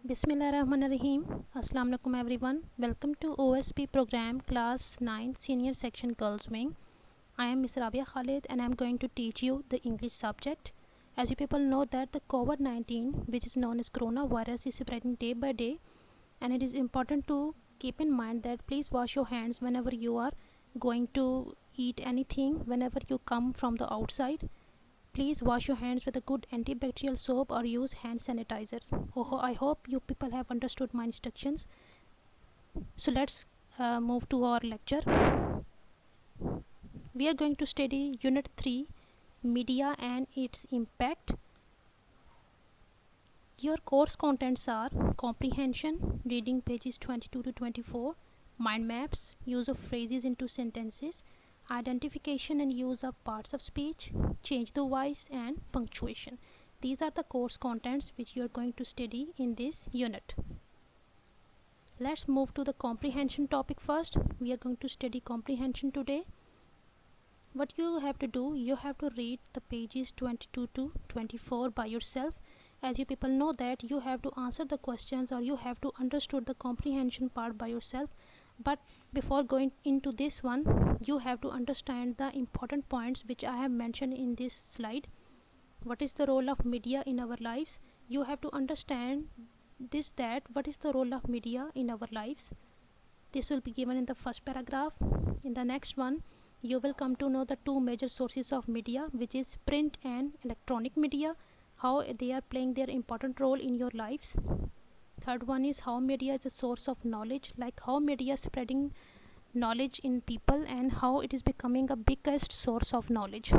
Bismillahirrahmanirrahim. Assalamu alaikum everyone. Welcome to OSP program class 9 senior section girls wing. I am Ms. Rabia Khalid and I am going to teach you the English subject. As you people know that the COVID-19, which is known as coronavirus, is spreading day by day, and it is important to keep in mind that please wash your hands whenever you are going to eat anything, whenever you come from the outside. Please wash your hands with a good antibacterial soap or use hand sanitizers. I hope you people have understood my instructions. So let's move to our lecture. We are going to study Unit 3, Media and its Impact. Your course contents are comprehension, reading pages 22 to 24, mind maps, use of phrases into sentences, identification and use of parts of speech, change the voice, and punctuation. These are the course contents which you are going to study in this unit. Let's move to the comprehension topic first. We are going to study comprehension today. What you have to do, you have to read the pages 22 to 24 by yourself. As you people know that you have to answer the questions or you have to understood the comprehension part by yourself. But before going into this one, you have to understand the important points which I have mentioned in this slide. What is the role of media in our lives? You have to understand that what is the role of media in our lives. This will be given in the first paragraph. In the next one, you will come to know the two major sources of media, which is print and electronic media, how they are playing their important role in your lives. Third one is how media is a source of knowledge, like how media is spreading knowledge in people and how it is becoming a biggest source of knowledge.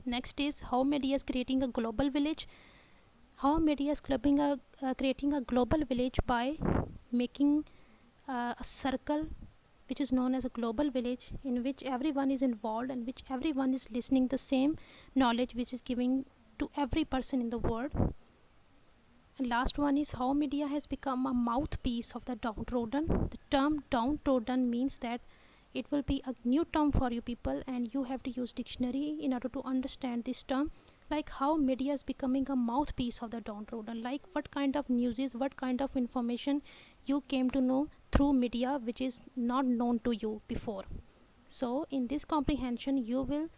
Next is how media is creating a global village, how media is creating a global village by making a circle which is known as a global village, in which everyone is involved and which everyone is listening the same knowledge which is giving to every person in the world. And last one is how media has become a mouthpiece of the downtrodden. The term downtrodden means that it will be a new term for you people, and you have to use dictionary in order to understand this term, like how media is becoming a mouthpiece of the downtrodden, like what kind of news, what kind of information you came to know through media which is not known to you before. So in this comprehension you will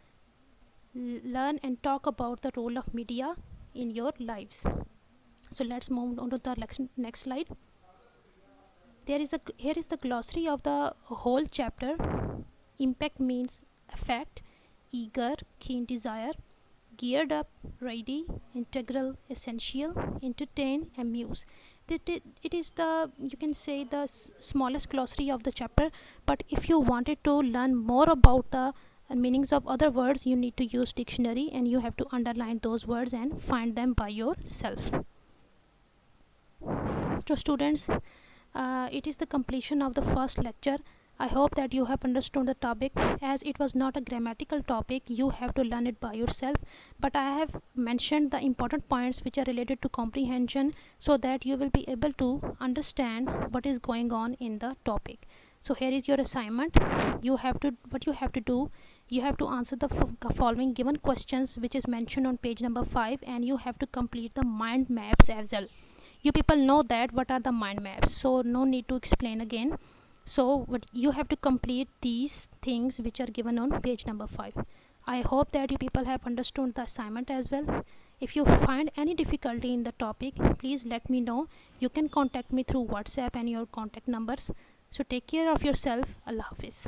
learn and talk about the role of media in your lives. So let's move on to the next slide. Here is the glossary of the whole chapter. Impact means effect, eager, keen desire, geared up, ready, integral, essential, entertain, amuse. It is the, you can say, the smallest glossary of the chapter, but if you wanted to learn more about the meanings of other words, you need to use dictionary and you have to underline those words and find them by yourself. So students, it is the completion of the first lecture. I hope that you have understood the topic. As it was not a grammatical topic, you have to learn it by yourself, but I have mentioned the important points which are related to comprehension so that you will be able to understand what is going on in the topic. So here is your assignment. What you have to do, you have to answer the following given questions which is mentioned on page number 5, and you have to complete the mind maps as well. You people know that what are the mind maps, so no need to explain again. So what you have to complete these things which are given on page number 5. I hope that you people have understood the assignment as well. If you find any difficulty in the topic, please let me know. You can contact me through WhatsApp and your contact numbers. So take care of yourself. Allah Hafiz.